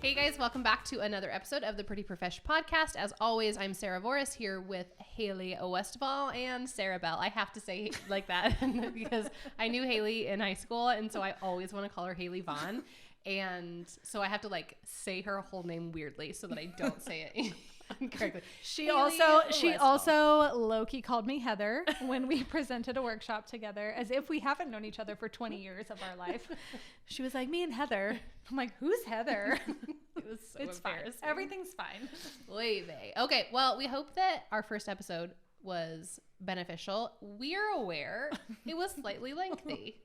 Hey guys, welcome back to another episode of the Pretty Profesh podcast. As always, I'm Sarah Voris here with Haley Westfall and Sarah Bell. I have to say like that because I knew Haley in high school, and so I always want to call her Haley Vaughn. And so I have to like say her whole name weirdly so that I don't say it incorrectly. She also low-key called me Heather when we presented a workshop together, as if we haven't known each other for 20 years of our life. She was like, me and Heather. I'm like, who's Heather? It was so it's embarrassing. fine. Everything's fine. Oy vey. Okay, well, we hope that our first episode was beneficial. We're aware it was slightly lengthy.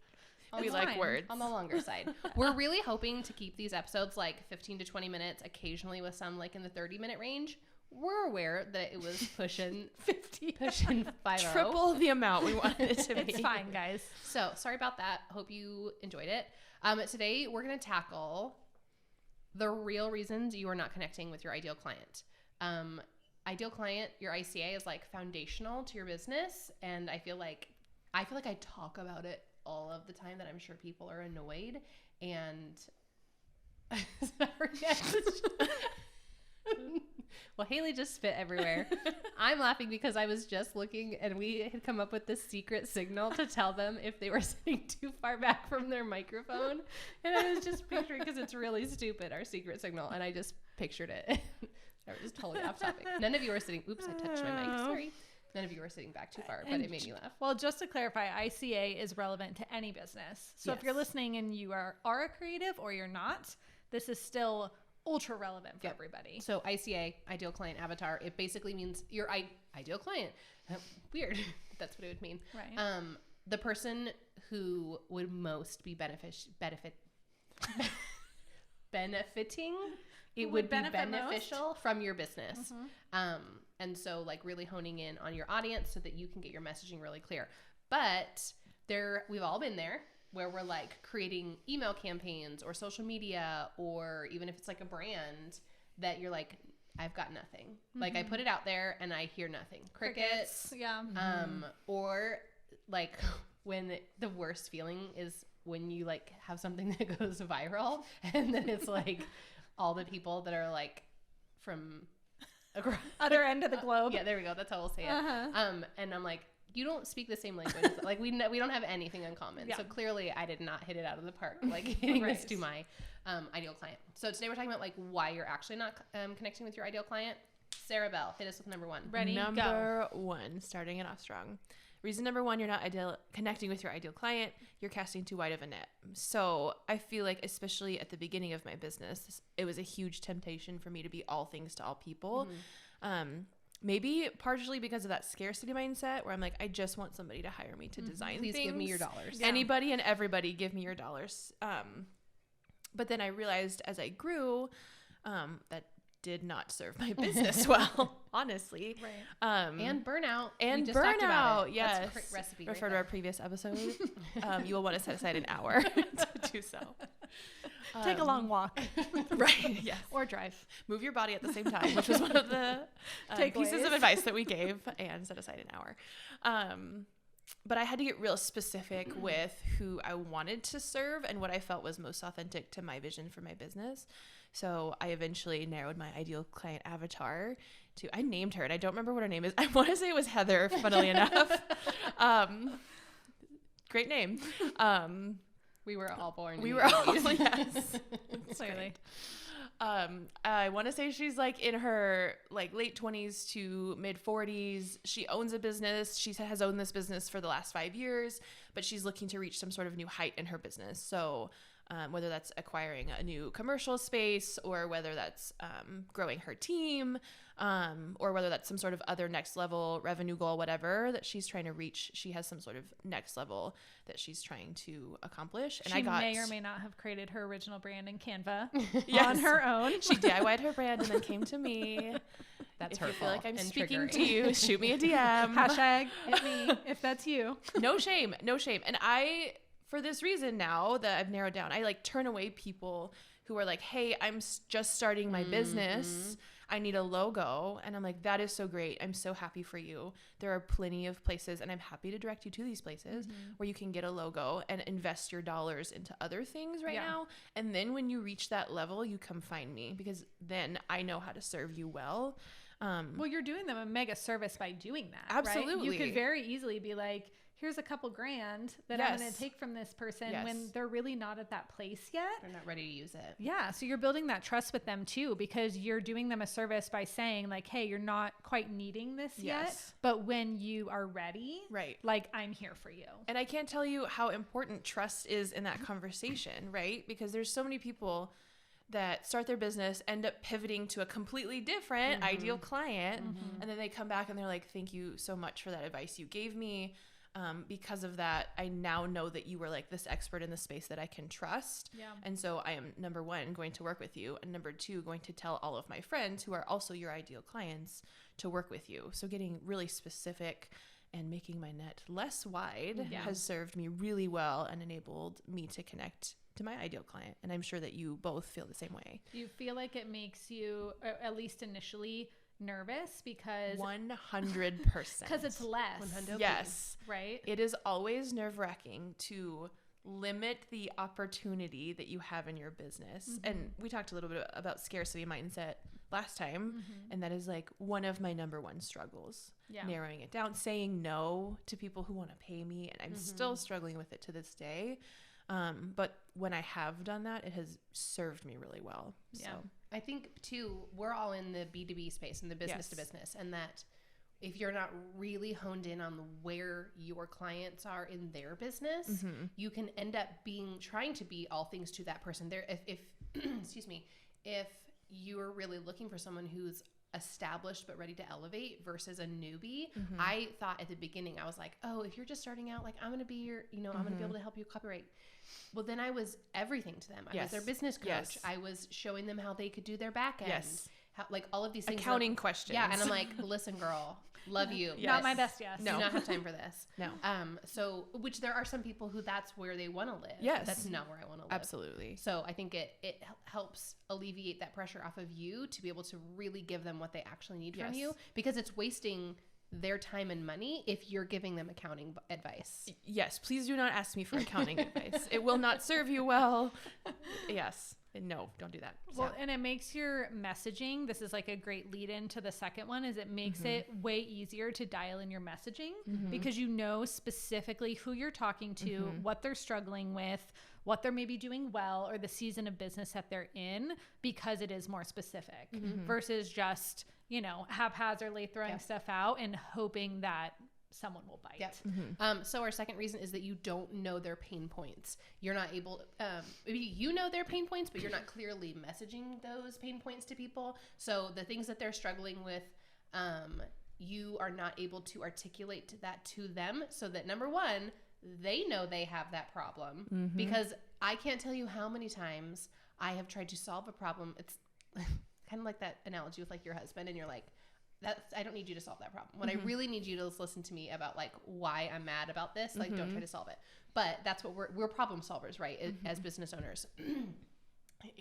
We like words. On the longer side. We're really hoping to keep these episodes like 15 to 20 minutes, occasionally with some like in the 30-minute range. We're aware that it was pushing 50, triple the amount we wanted it to be. It's fine, guys. So sorry about that. Hope you enjoyed it. Today we're going to tackle the real reasons you are not connecting with your ideal client. Ideal client, your ICA, is like foundational to your business, and I feel like I talk about it all of the time, that I'm sure people are annoyed. And well, Haley just spit everywhere. I'm laughing because I was just looking and we had come up with this secret signal to tell them if they were sitting too far back from their microphone. And I was just picturing, because it's really stupid, our secret signal. And I just pictured it. I was totally off topic. None of you are sitting. Oops, I touched my mic. Sorry. None of you were sitting back too far, but it made me laugh. Well, just to clarify, ICA is relevant to any business. So Yes. if you're listening and you are a creative or you're not, this is still ultra relevant for everybody. So ICA, ideal client avatar, it basically means your ideal client. Weird. That's what it would mean. Right. The person who would most be benefiting. It would be beneficial from your business. Mm-hmm. And so like really honing in on your audience so that you can get your messaging really clear. But we've all been there where we're like creating email campaigns or social media, or even if it's like a brand that you're like, I've got nothing. Mm-hmm. Like I put it out there and I hear nothing. Crickets. Yeah. Or like when the worst feeling is when you like have something that goes viral and then it's like all the people that are like from across other end of the globe. Yeah, there we go. That's how we'll say it. And I'm like, you don't speak the same language. Like we don't have anything in common. Yeah. So clearly I did not hit it out of the park, like hitting this to my ideal client. So today we're talking about like why you're actually not connecting with your ideal client. Sarah Bell, hit us with number one. Ready? Number one, starting it off strong. Reason number one, you're not connecting with your ideal client. You're casting too wide of a net. So I feel like, especially at the beginning of my business, it was a huge temptation for me to be all things to all people. Mm-hmm. Maybe partially because of that scarcity mindset where I'm like, I just want somebody to hire me to design things. Please give me your dollars. Yeah. Anybody and everybody, give me your dollars. But then I realized as I grew that did not serve my business well, honestly. Right. And burnout. Yes. That's a recipe. Refer to our previous episode. You will want to set aside an hour to do so. Take a long walk. Right. Yes. Or drive. Move your body at the same time, which was one of the pieces of advice that we gave, and set aside an hour. But I had to get real specific with who I wanted to serve and what I felt was most authentic to my vision for my business. So I eventually narrowed my ideal client avatar to, I named her and I don't remember what her name is. I want to say it was Heather, funnily enough. Great name. We were all born. We were all, yes. Clearly. I want to say she's like in her like late 20s to mid 40s. She owns a business. She has owned this business for the last 5 years, but she's looking to reach some sort of new height in her business. So whether that's acquiring a new commercial space, or whether that's growing her team, or whether that's some sort of other next level revenue goal, whatever that she's trying to reach, she has some sort of next level that she's trying to accomplish. And she may or may not have created her original brand in Canva yes. on her own. She DIY'd her brand and then came to me. That's if hurtful. You feel like I'm and speaking triggering. to you, shoot me a DM. Hashtag hit me if that's you. No shame. No shame. And for this reason now that I've narrowed down, I like turn away people who are like, hey, I'm just starting my business. I need a logo. And I'm like, that is so great. I'm so happy for you. There are plenty of places, and I'm happy to direct you to these places where you can get a logo and invest your dollars into other things now. And then when you reach that level, you come find me, because then I know how to serve you well. Well, you're doing them a mega service by doing that. Absolutely. Right? You could very easily be like, here's a couple grand that I'm going to take from this person when they're really not at that place yet. They're not ready to use it. Yeah. So you're building that trust with them too, because you're doing them a service by saying like, hey, you're not quite needing this yet, but when you are ready, like, I'm here for you. And I can't tell you how important trust is in that conversation, right? Because there's so many people that start their business, end up pivoting to a completely different ideal client. And then they come back and they're like, thank you so much for that advice you gave me. Because of that, I now know that you were like this expert in the space that I can trust. Yeah. And so I am, number one, going to work with you. And number two, going to tell all of my friends who are also your ideal clients to work with you. So getting really specific and making my net less wide has served me really well and enabled me to connect to my ideal client. And I'm sure that you both feel the same way. Do you feel like it makes you, at least initially, nervous? Because 100%. Because it's less. 100%. Yes. Right? It is always nerve-wracking to limit the opportunity that you have in your business. And we talked a little bit about scarcity mindset last time, and that is like one of my number one struggles. Narrowing it down, saying no to people who want to pay me, and I'm still struggling with it to this day. But when I have done that, it has served me really well. So I think too, we're all in the B2B space, in the business to business, and that if you're not really honed in on where your clients are in their business, you can end up trying to be all things to that person. There, if excuse me, if you're really looking for someone who's established but ready to elevate versus a newbie, I thought at the beginning, I was like, oh, if you're just starting out, like, I'm going to be your, I'm going to be able to help you copyright. Well, then I was everything to them. I was their business coach. I was showing them how they could do their back end. How, like, all of these things. Accounting questions. Yeah. And I'm like, listen, girl, love you. Not my best yes. Do not have time for this. No. So, which there are some people who that's where they want to live. Yes. That's not where I want to live. Absolutely. So I think it helps alleviate that pressure off of you to be able to really give them what they actually need from you, because it's wasting their time and money if you're giving them accounting advice. Yes. Please do not ask me for accounting advice. It will not serve you well. Yes. No, don't do that. Well, and it makes your messaging, this is like a great lead into the second one, is it makes it way easier to dial in your messaging because you know specifically who you're talking to, what they're struggling with, what they're maybe doing well, or the season of business that they're in, because it is more specific versus just, haphazardly throwing stuff out and hoping that someone will bite. Yep. So our second reason is that you don't know their pain points. You're not able, maybe you know their pain points, but you're not clearly messaging those pain points to people. So the things that they're struggling with, you are not able to articulate that to them, so that number one, they know they have that problem, because I can't tell you how many times I have tried to solve a problem. It's kind of like that analogy with like your husband, and you're like, I don't need you to solve that problem. What I really need you to listen to me about, like, why I'm mad about this. Like, don't try to solve it. But that's what we're problem solvers, right? As business owners.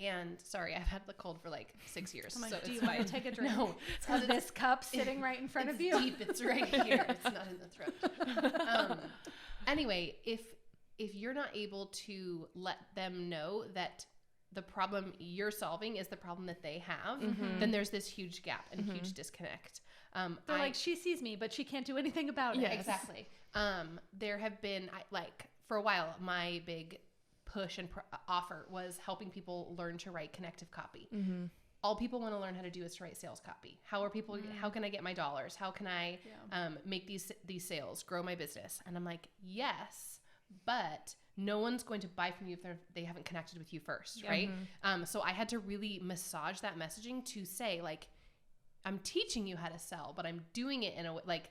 And sorry, I've had the cold for like 6 years. Like, so do you fine. want to take a drink? No, it's because this cup sitting right in front of you. Deep. It's right here. It's not in the throat. Anyway, if you're not able to let them know that the problem you're solving is the problem that they have, then there's this huge gap and huge disconnect. They're like, she sees me, but she can't do anything about it. Yeah, exactly. There have been, for a while, my big push and offer was helping people learn to write connective copy. All people want to learn how to do is to write sales copy. How can I get my dollars? How can I make these sales, grow my business? And I'm like, yes, but no one's going to buy from you if they haven't connected with you first, right? So I had to really massage that messaging to say, like, I'm teaching you how to sell, but I'm doing it in a way, like,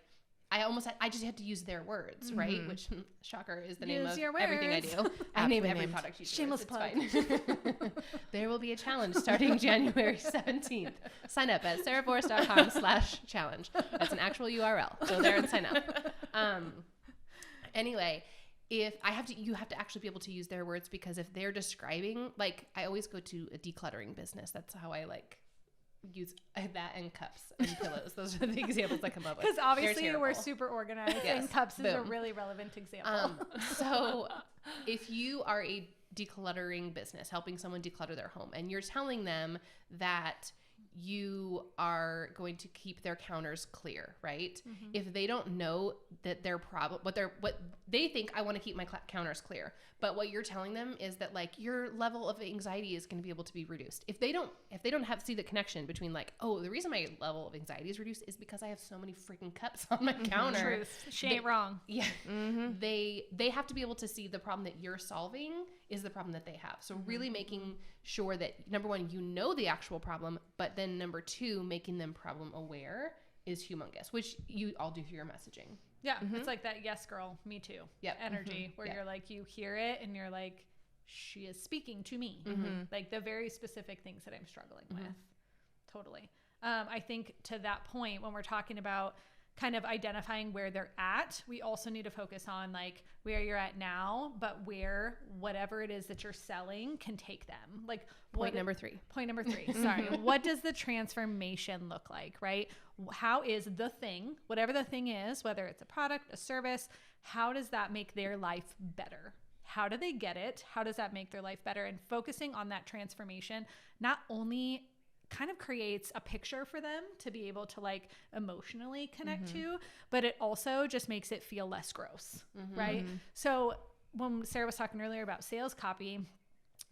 I just had to use their words, right? Which, shocker, is the name of everything I do. I name every product you do. Shameless plug. There will be a challenge starting January 17th. Sign up at sarahboris.com/challenge. That's an actual URL. Go there and sign up. Anyway, you have to actually be able to use their words, because if they're describing, like, I always go to a decluttering business. That's how I like use that and cups and pillows. Those are the examples I come up with. Because obviously we're super organized, and cups is a really relevant example. So if you are a decluttering business, helping someone declutter their home, and you're telling them that you are going to keep their counters clear, right? Mm-hmm. If they don't know that their problem, what they think, I want to keep my counters clear, but what you're telling them is that like your level of anxiety is going to be able to be reduced. If they don't see the connection between like, oh, the reason my level of anxiety is reduced is because I have so many freaking cups on my counter. Truth. She ain't wrong. Yeah. Mm-hmm. They have to be able to see the problem that you're solving is the problem that they have. So really making sure that, number one, you know the actual problem, but then number two, making them problem aware is humongous, which you all do through your messaging. Yeah. It's like that yes girl, me too energy where you're like, you hear it and you're like, she is speaking to me. Like the very specific things that I'm struggling with. Totally. I think to that point, when we're talking about kind of identifying where they're at, we also need to focus on like where you're at now, but where whatever it is that you're selling can take them. Like point number three. Sorry. What does the transformation look like, right? How is the thing, whatever the thing is, whether it's a product, a service, how does that make their life better? How do they get it? How does that make their life better? And focusing on that transformation not only kind of creates a picture for them to be able to like emotionally connect to, but it also just makes it feel less gross, right? So when Sarah was talking earlier about sales copy,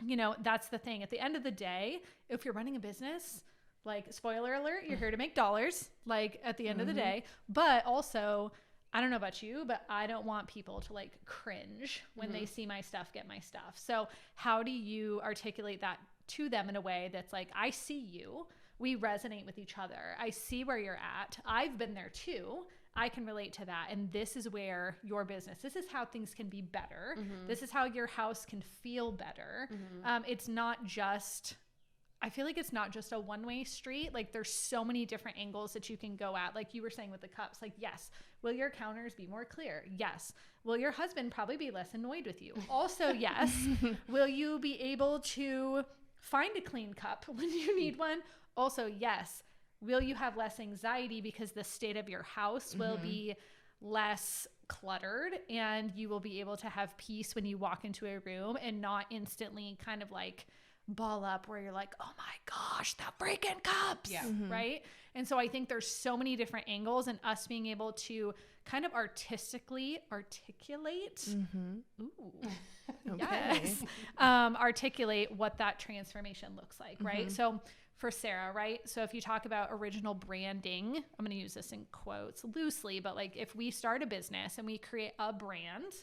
you know, that's the thing. At the end of the day, if you're running a business, like spoiler alert, you're here to make dollars, like at the end of the day, but also, I don't know about you, but I don't want people to like cringe when they see my stuff, get my stuff. So how do you articulate that to them in a way that's like, I see you, we resonate with each other, I see where you're at, I've been there too, I can relate to that, and this is where your business, this is how things can be better, this is how your house can feel better. It's not just, I feel like it's not just a one-way street. Like there's so many different angles that you can go at. Like you were saying with the cups, like, yes, will your counters be more clear? Yes. Will your husband probably be less annoyed with you? Also, yes. Will you be able to find a clean cup when you need one? Also, yes. Will you have less anxiety because the state of your house will be less cluttered, and you will be able to have peace when you walk into a room and not instantly kind of like ball up where you're like, oh my gosh, the freaking cups, right? And so I think there's so many different angles, and us being able to kind of artistically articulate, articulate what that transformation looks like, right? So for Sarah, right? So if you talk about original branding, I'm going to use this in quotes loosely, but like if we start a business and we create a brand,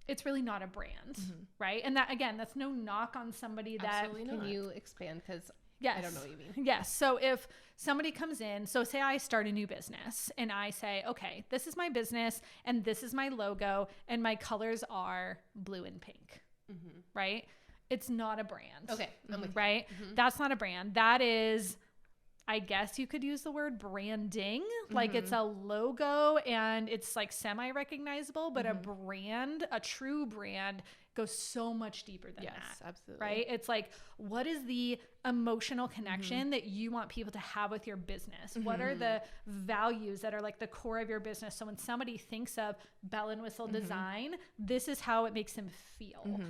it's really not a brand, right? And that, again, that's no knock on somebody that... Can you expand? Because I don't know what you mean. Yes. So if somebody comes in, so say I start a new business and I say, okay, this is my business and this is my logo and my colors are blue and pink, right? It's not a brand. Okay. I'm with right? That's not a brand. That is... I guess you could use the word branding, like it's a logo and it's like semi-recognizable, but a brand, a true brand, goes so much deeper than that. Yes, absolutely. Right? It's like, what is the emotional connection that you want people to have with your business? What are the values that are like the core of your business? So when somebody thinks of Bell and Whistle Design, this is how it makes them feel.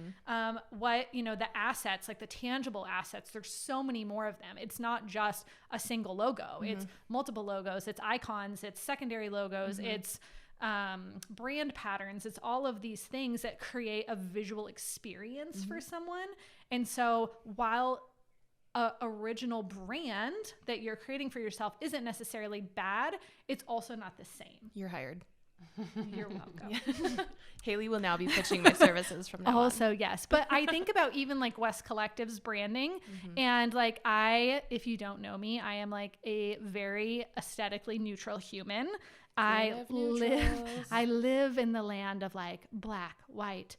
What, you know, the assets, like the tangible assets, there's so many more of them. It's not just a single logo. It's multiple logos. It's icons. It's secondary logos. It's brand patterns. It's all of these things that create a visual experience for someone. And so while a original brand that you're creating for yourself isn't necessarily bad, it's also not the same. You're hired. You're welcome. Haley will now be pitching my services from now on. Yes. But I think about even like West Collective's branding, and like if you don't know me, I am like a very aesthetically neutral human. I live in the land of like black, white,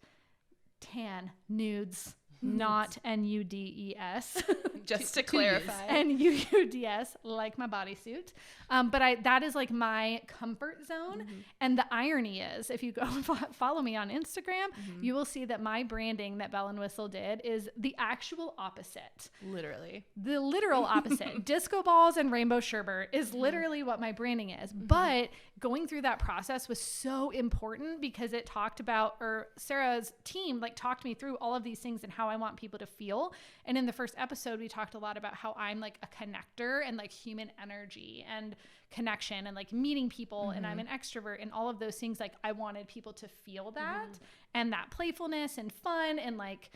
tan, nudes, not Nudes. Just to clarify. Nuuds, like my bodysuit. But that is like my comfort zone. And the irony is, if you go and follow me on Instagram, you will see that my branding that Bell and Whistle did is the actual opposite. Literally. The literal opposite. Disco balls and rainbow sherbet is literally what my branding is. But going through that process was so important because it talked about, or Sarah's team like talked me through all of these things and how I want people to feel. And in the first episode, we talked a lot about how I'm like a connector and like human energy and connection and like meeting people, and I'm an extrovert and all of those things. Like I wanted people to feel that and that playfulness and fun and like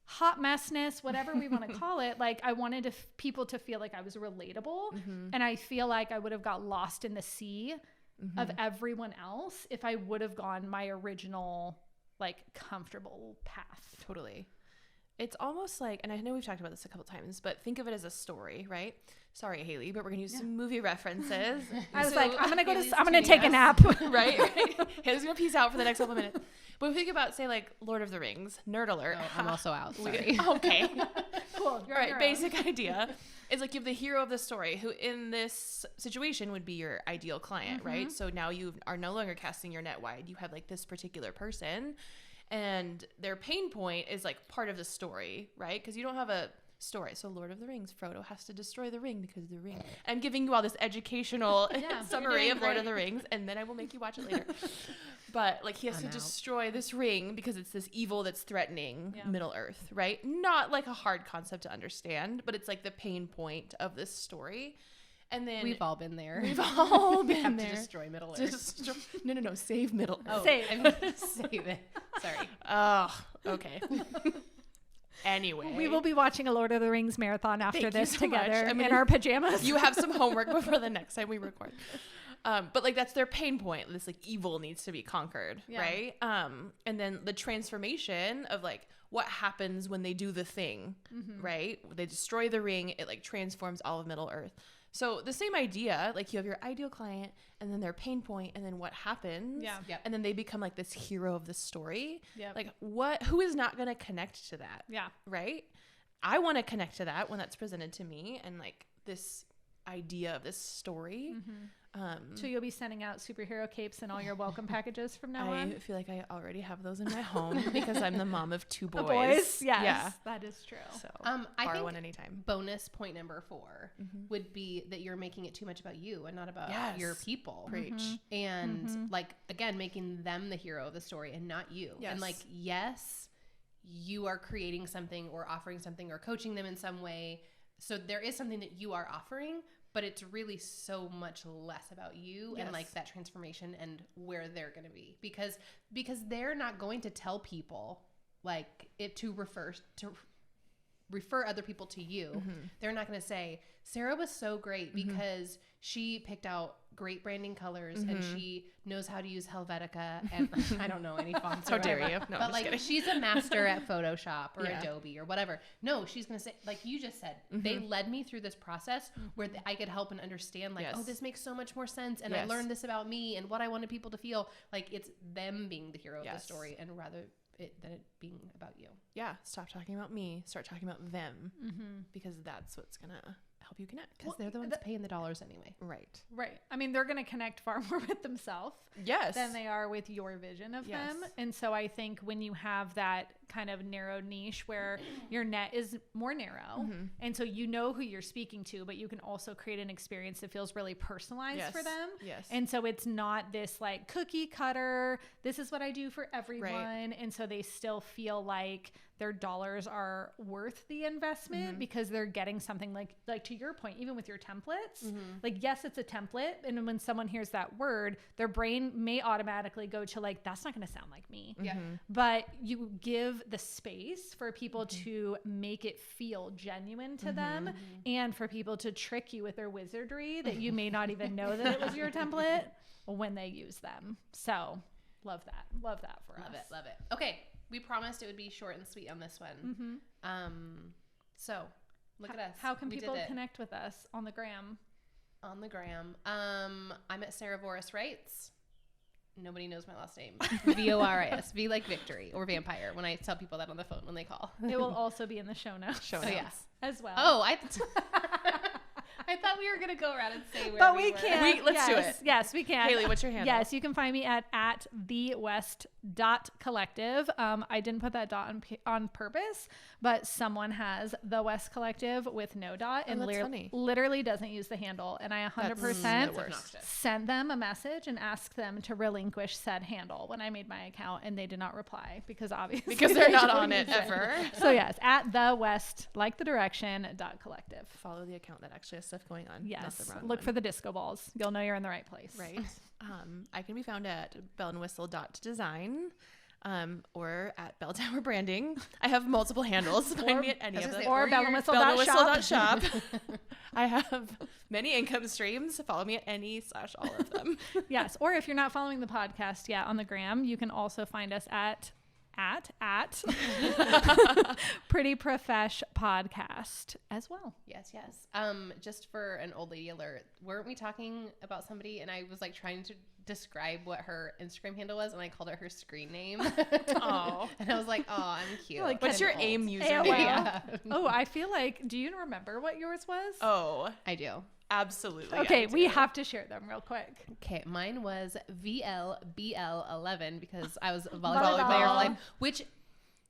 hot messness, whatever we want to call it. Like I wanted people to feel like I was relatable. And I feel like I would have got lost in the sea of everyone else if I would have gone my original like comfortable path. Totally. It's almost like, and I know we've talked about this a couple times, but think of it as a story, right? Sorry, Haley, but we're gonna use some movie references. I was like, I'm gonna take a nap. right? Haley's gonna peace out for the next couple minutes. But if we think about, say, like Lord of the Rings, nerd alert. Oh, I'm also out. Sorry. Okay. Cool. All right. Basic idea is like you have the hero of the story, who in this situation would be your ideal client, right? So now you are no longer casting your net wide. You have like this particular person, and their pain point is like part of the story, right? Because you don't have a story. So Lord of the Rings, Frodo has to destroy the ring because of the ring. I'm giving you all this educational summary of Lord of the Rings, and then I will make you watch it later. But like he has to destroy this ring because it's this evil that's threatening Middle Earth, right? Not like a hard concept to understand, but it's like the pain point of this story. And then we've all been there. We've all been have there. To destroy Middle Earth. No. Save Middle Earth. Oh, save. I mean, save it. Sorry. Oh, okay. Anyway, we will be watching a Lord of the Rings marathon after this together in our pajamas. You have some homework before the next time we record. But like that's their pain point. This like evil needs to be conquered, right? And then the transformation of like what happens when they do the thing, right? They destroy the ring. It like transforms all of Middle Earth. So the same idea, like you have your ideal client and then their pain point and then what happens. Yeah. Yep. And then they become like this hero of the story. Yep. Like who is not going to connect to that? Yeah. Right? I want to connect to that when that's presented to me and like this idea of this story. So you'll be sending out superhero capes and all your welcome packages from now on? I feel like I already have those in my home because I'm the mom of two boys. Yes, yeah. That is true. So I borrow think one anytime. Bonus point number 4 would be that you're making it too much about you and not about your people. Preach. And like, again, making them the hero of the story and not you. Yes. And like, yes, you are creating something or offering something or coaching them in some way. So there is something that you are offering, but it's really so much less about you and like that transformation and where they're going to be, because they're not going to tell people like it to refer other people to you. They're not going to say Sarah was so great because she picked out great branding colors and she knows how to use Helvetica and I don't know any fonts. How dare you? No, but like kidding. she's a master at Photoshop or Adobe or whatever. No, she's going to say, like you just said, they led me through this process where I could help and understand like, oh, this makes so much more sense. And I learned this about me and what I wanted people to feel. Like it's them being the hero of the story and rather than it being about you. Yeah. Stop talking about me. Start talking about them because that's what's going to help you connect. Because they're the ones paying the dollars anyway. Right. I mean, they're going to connect far more with themselves than they are with your vision of them. And so I think when you have that kind of narrow niche where your net is more narrow and so you know who you're speaking to, but you can also create an experience that feels really personalized for them. And so it's not this like cookie cutter, this is what I do for everyone. And so they still feel like their dollars are worth the investment because they're getting something like to your point, even with your templates, like, yes, it's a template. And when someone hears that word, their brain may automatically go to like, that's not going to sound like me. But you give the space for people to make it feel genuine to them and for people to trick you with their wizardry that you may not even know that it was your template when they use them. So love that for us. Love it. Okay. We promised it would be short and sweet on this one. So look at us. How can people connect with us on the gram? On the gram. I'm at Sarah Voris Writes. nobody knows my last name. VORIS. V like victory or vampire when I tell people that on the phone when they call. It will also be in the show notes. Oh, yeah. As well. Oh, I thought we were going to go around and say where but we we were. can. Let's do it. Yes, we can. Haley, what's your handle? Yes, you can find me at thewest.collective. I didn't put that dot on purpose, but someone has the West Collective with no dot and that's funny. literally doesn't use the handle. And I 100% That's sent them a message and asked them to relinquish said handle when I made my account, and they did not reply because obviously Because they're not don't on it use ever. So yes, at the West, like the direction, .collective. Follow the account that actually has stuff going on. Yes. Not the wrong Look one. for the disco balls. You'll know you're in the right place. Right. I can be found at bellandwhistle.design or at Bell Tower Branding. I have multiple handles. Find me at any of them. Or bellandwhistle.shop. I have many income streams. Follow me at any/all of them. Yes. Or if you're not following the podcast yet on the gram, you can also find us at Pretty Profesh Podcast as well. Yes. Just for an old lady alert, weren't we talking about somebody and I was like trying to describe what her Instagram handle was and I called it her screen name. Oh. And I was like, oh, I'm cute. Like, what's your old. AIM AOL. username? Yeah. Oh, I feel like, do you remember what yours was? Oh, I do. absolutely. Okay, I do. we have to share them real quick. Okay, mine was VLBL11 because I was a volleyball player for life, which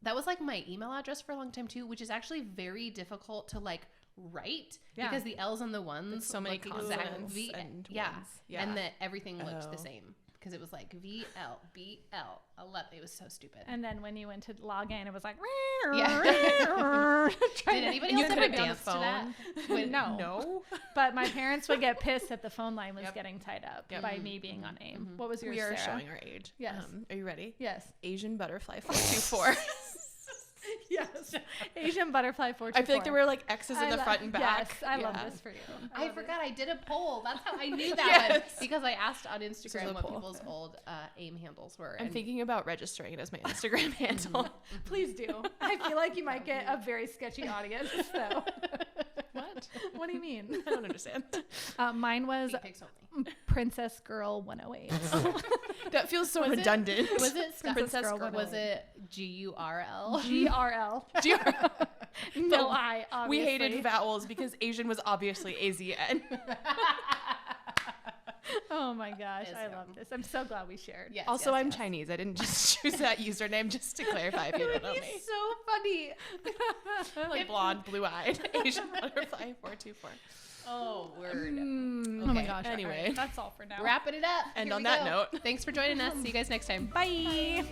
that was like my email address for a long time too, which is actually very difficult to like write because the L's and the ones It's so many look consonants V and yeah. ones. Yeah. And that everything looked the Oh. same because it was like VLBL11. It was so stupid. And then when you went to log in, it was like, Yeah. Did anybody else put ever it down dance the to that? When, no. No. But my parents would get pissed that the phone line was getting tied up Yep. by me being on AIM. What was yours, We are Sarah? showing our age. Yes. Are you ready? Yes. Asian butterfly 424. Yes. Asian butterfly 424. I feel like there were like X's in the front and back. Yes, I love Yeah. this for you. I forgot I did a poll. That's how I knew that Yes. one. Because I asked on is Instagram a what poll. people's old AIM handles were. I'm and thinking about registering it as my Instagram handle. Please do. I feel like you might get a very sketchy audience. So, What? what do you mean? I don't understand. Mine was feet pics only. Princess Girl 108. That feels so Was it- redundant. Was it Princess Girl Was it GURL? GRL. No, I obviously. We hated vowels because Asian was obviously AZN. Oh my gosh, Yes, I yeah. love this. I'm so glad we shared. Yes, Also, yes, I'm yes. Chinese. I didn't just choose that username just to clarify if you don't know me. He's so funny. Like blonde, blue-eyed, Asian butterfly 424. Oh, word. Oh my Okay. gosh. Anyway. all right, that's all for now. Wrapping it up. And Here on we that go. note. Thanks for joining us. See you guys next time. Bye.